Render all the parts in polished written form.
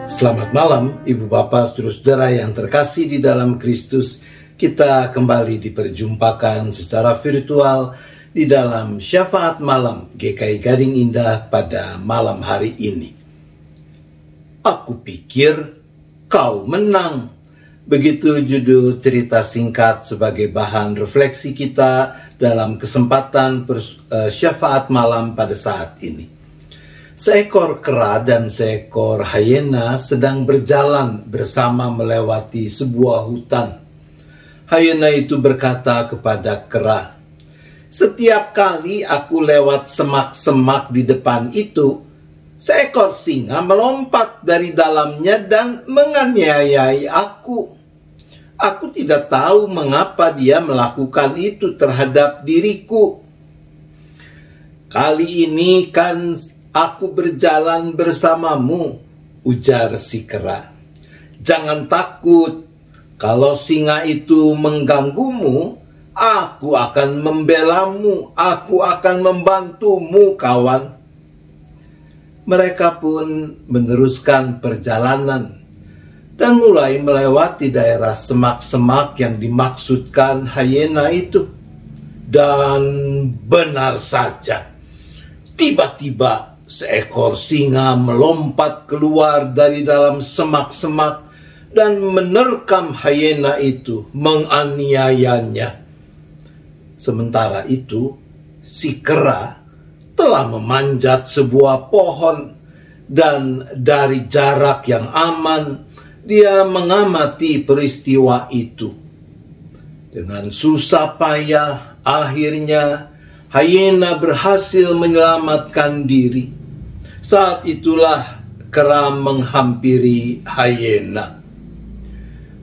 Selamat malam, Ibu Bapak, saudara-saudara yang terkasih di dalam Kristus. Kita kembali diperjumpakan secara virtual di dalam Syafaat Malam GKI Gading Indah pada malam hari ini. Aku pikir kau menang. Begitu judul cerita singkat sebagai bahan refleksi kita dalam kesempatan Syafaat Malam pada saat ini. Seekor kera dan seekor hyena sedang berjalan bersama melewati sebuah hutan. Hyena itu berkata kepada kera, "Setiap kali aku lewat semak-semak di depan itu, seekor singa melompat dari dalamnya dan menganiayai aku. Aku tidak tahu mengapa dia melakukan itu terhadap diriku. Kali ini kan aku berjalan bersamamu," ujar si kera. "Jangan takut, kalau singa itu mengganggumu, aku akan membelamu, aku akan membantumu, kawan." Mereka pun meneruskan perjalanan dan mulai melewati daerah semak-semak yang dimaksudkan hyena itu. Dan benar saja, tiba-tiba seekor singa melompat keluar dari dalam semak-semak dan menerkam hyena itu, menganiayanya. Sementara itu, si kera telah memanjat sebuah pohon dan dari jarak yang aman, dia mengamati peristiwa itu. Dengan susah payah, akhirnya hyena berhasil menyelamatkan diri. Saat itulah kera menghampiri hyena.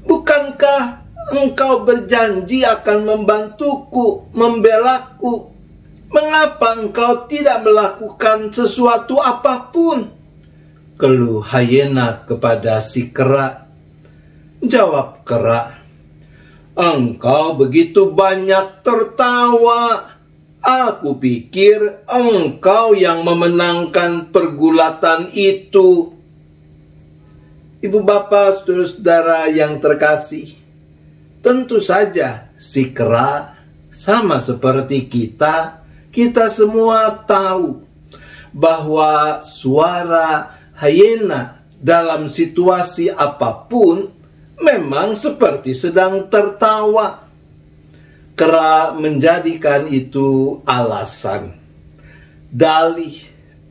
"Bukankah engkau berjanji akan membantuku, membelaku? Mengapa engkau tidak melakukan sesuatu apapun?" keluh hyena kepada si kera. Jawab kera, "Engkau begitu banyak tertawa. Aku pikir engkau yang memenangkan pergulatan itu." Ibu bapak, saudara-saudara yang terkasih, tentu saja si kera sama seperti kita semua tahu bahwa suara hyena dalam situasi apapun memang seperti sedang tertawa. Kera menjadikan itu alasan, dalih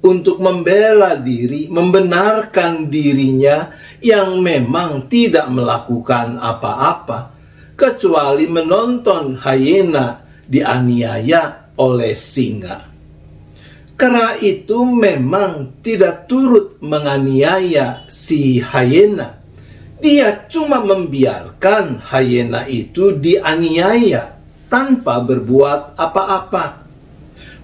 untuk membela diri, membenarkan dirinya yang memang tidak melakukan apa-apa, kecuali menonton hyena dianiaya oleh singa. Kera itu memang tidak turut menganiaya si hyena. Dia cuma membiarkan hyena itu dianiaya tanpa berbuat apa-apa.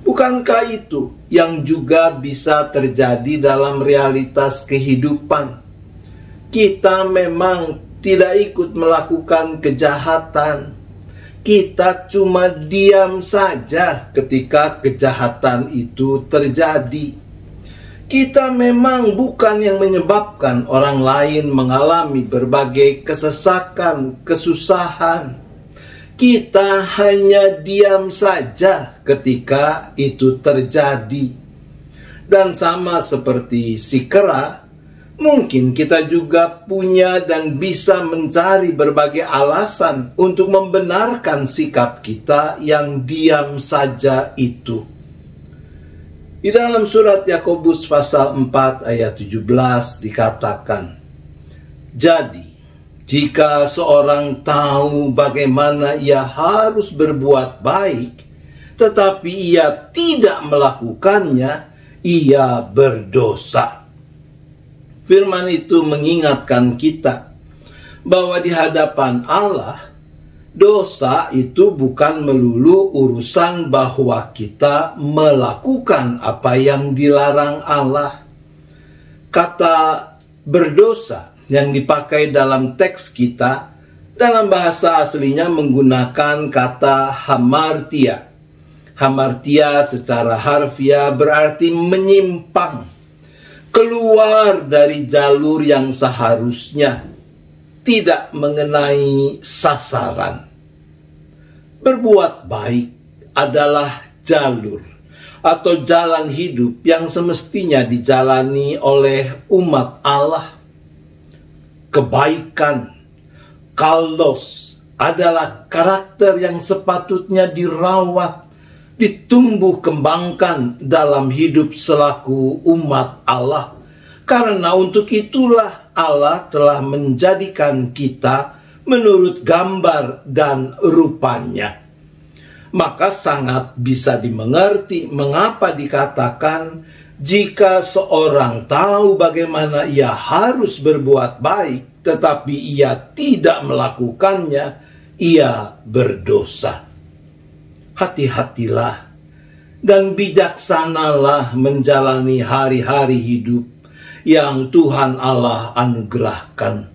Bukankah itu yang juga bisa terjadi dalam realitas kehidupan? Kita memang tidak ikut melakukan kejahatan. Kita cuma diam saja ketika kejahatan itu terjadi. Kita memang bukan yang menyebabkan orang lain mengalami berbagai kesesakan, kesusahan. Kita hanya diam saja ketika itu terjadi. Dan sama seperti si kera, mungkin kita juga punya dan bisa mencari berbagai alasan untuk membenarkan sikap kita yang diam saja itu. Di dalam surat Yakobus pasal 4 ayat 17 dikatakan, "Jadi, jika seorang tahu bagaimana ia harus berbuat baik, tetapi ia tidak melakukannya, ia berdosa." Firman itu mengingatkan kita bahwa di hadapan Allah, dosa itu bukan melulu urusan bahwa kita melakukan apa yang dilarang Allah. Kata berdosa yang dipakai dalam teks kita dalam bahasa aslinya menggunakan kata hamartia. Hamartia secara harfiah berarti menyimpang. keluar dari jalur yang seharusnya, tidak mengenai sasaran. Berbuat baik adalah jalur atau jalan hidup yang semestinya dijalani oleh umat Allah. Kebaikan, kalos, adalah karakter yang sepatutnya dirawat, ditumbuh kembangkan dalam hidup selaku umat Allah. Karena untuk itulah Allah telah menjadikan kita menurut gambar dan rupanya. Maka sangat bisa dimengerti mengapa dikatakan jika seorang tahu bagaimana ia harus berbuat baik, tetapi ia tidak melakukannya, ia berdosa. Hati-hatilah dan bijaksanalah menjalani hari-hari hidup yang Tuhan Allah anugerahkan.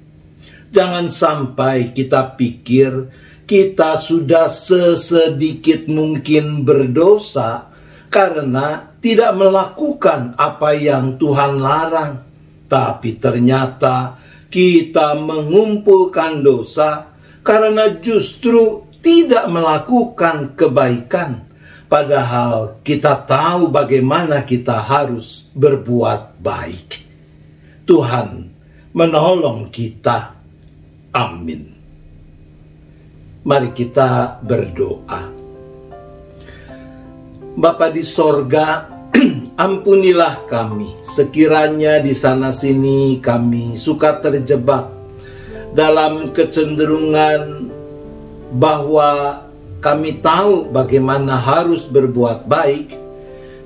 Jangan sampai kita pikir kita sudah sesedikit mungkin berdosa karena tidak melakukan apa yang Tuhan larang. Tapi ternyata kita mengumpulkan dosa karena justru tidak melakukan kebaikan. Padahal kita tahu bagaimana kita harus berbuat baik. Tuhan menolong kita. Amin. Mari kita berdoa. Bapa di sorga, ampunilah kami sekiranya di sana-sini kami suka terjebak dalam kecenderungan bahwa kami tahu bagaimana harus berbuat baik,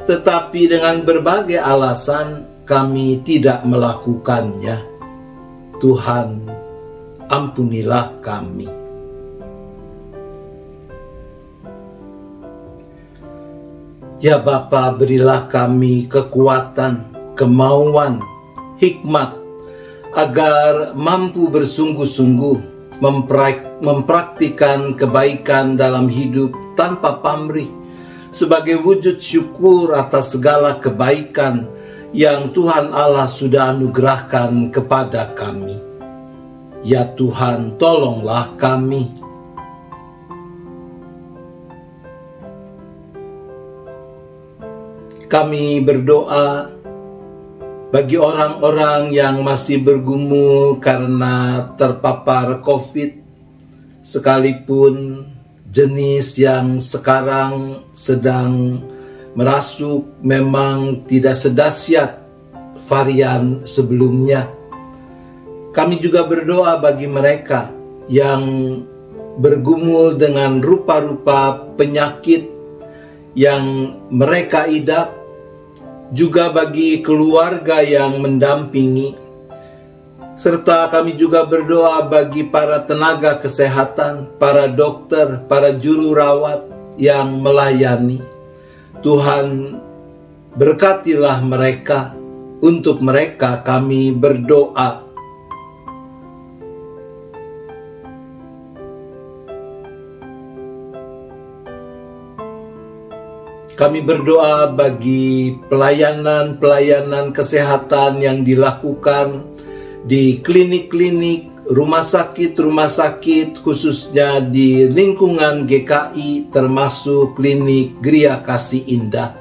tetapi dengan berbagai alasan kami tidak melakukannya. Tuhan, ampunilah kami. Ya Bapa, berilah kami kekuatan, kemauan, hikmat, agar mampu bersungguh-sungguh mempraktikkan kebaikan dalam hidup tanpa pamrih, sebagai wujud syukur atas segala kebaikan yang Tuhan Allah sudah anugerahkan kepada kami. Ya Tuhan, tolonglah kami. Kami berdoa bagi orang-orang yang masih bergumul karena terpapar COVID, sekalipun jenis yang sekarang sedang merasuk memang tidak sedahsyat varian sebelumnya. Kami juga berdoa bagi mereka yang bergumul dengan rupa-rupa penyakit yang mereka idap, juga bagi keluarga yang mendampingi, serta kami juga berdoa bagi para tenaga kesehatan, para dokter, para juru rawat yang melayani. Tuhan, berkatilah mereka. Untuk mereka kami berdoa. Kami berdoa bagi pelayanan-pelayanan kesehatan yang dilakukan di klinik-klinik, rumah sakit, khususnya di lingkungan GKI, termasuk klinik Gria Kasih Indah.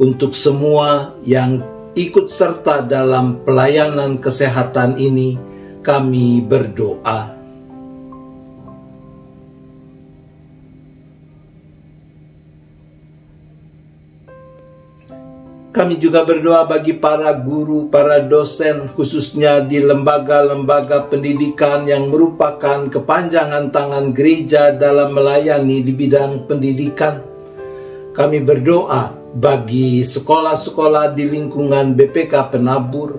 Untuk semua yang ikut serta dalam pelayanan kesehatan ini, kami berdoa. Kami juga berdoa bagi para guru, para dosen, khususnya di lembaga-lembaga pendidikan yang merupakan kepanjangan tangan gereja dalam melayani di bidang pendidikan. Kami berdoa bagi sekolah-sekolah di lingkungan BPK Penabur,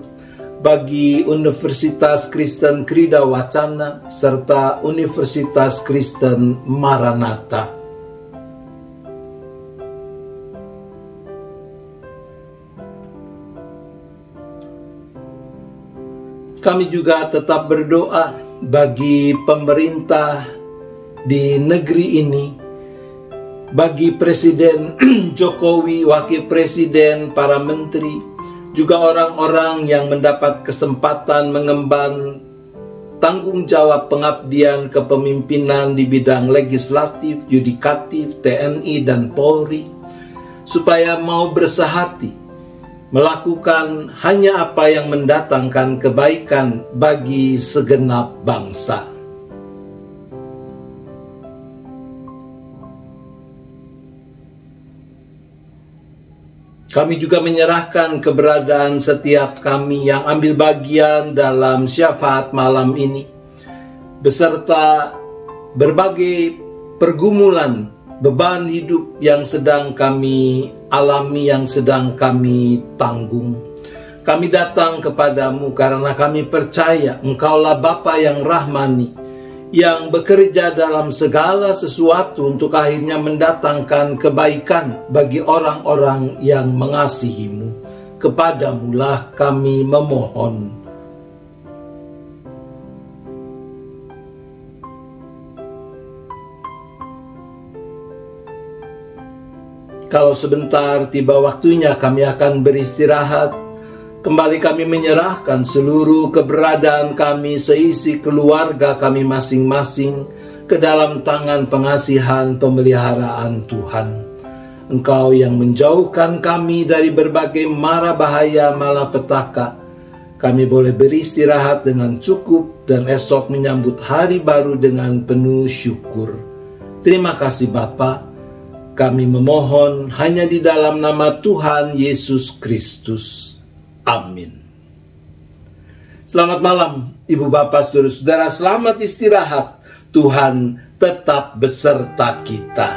bagi Universitas Kristen Krida Wacana, serta Universitas Kristen Maranatha. Kami juga tetap berdoa bagi pemerintah di negeri ini, bagi Presiden Jokowi, Wakil Presiden, para menteri, juga orang-orang yang mendapat kesempatan mengemban tanggung jawab pengabdian kepemimpinan di bidang legislatif, yudikatif, TNI, dan Polri, supaya mau bersehati melakukan hanya apa yang mendatangkan kebaikan bagi segenap bangsa. Kami juga menyerahkan keberadaan setiap kami yang ambil bagian dalam syafaat malam ini, beserta berbagai pergumulan, beban hidup yang sedang kami alami, yang sedang kami tanggung. Kami datang kepadamu karena kami percaya Engkaulah Bapa yang rahmani, yang bekerja dalam segala sesuatu untuk akhirnya mendatangkan kebaikan bagi orang-orang yang mengasihi-Mu. Kepadamulah kami memohon. Kalau sebentar tiba waktunya kami akan beristirahat, kembali kami menyerahkan seluruh keberadaan kami, seisi keluarga kami masing-masing ke dalam tangan pengasihan pemeliharaan Tuhan. Engkau yang menjauhkan kami dari berbagai mara bahaya malapetaka, kami boleh beristirahat dengan cukup dan esok menyambut hari baru dengan penuh syukur. Terima kasih Bapa. Kami memohon hanya di dalam nama Tuhan Yesus Kristus. Amin. Selamat malam, Ibu Bapak, Saudara-saudara. Selamat istirahat. Tuhan tetap beserta kita.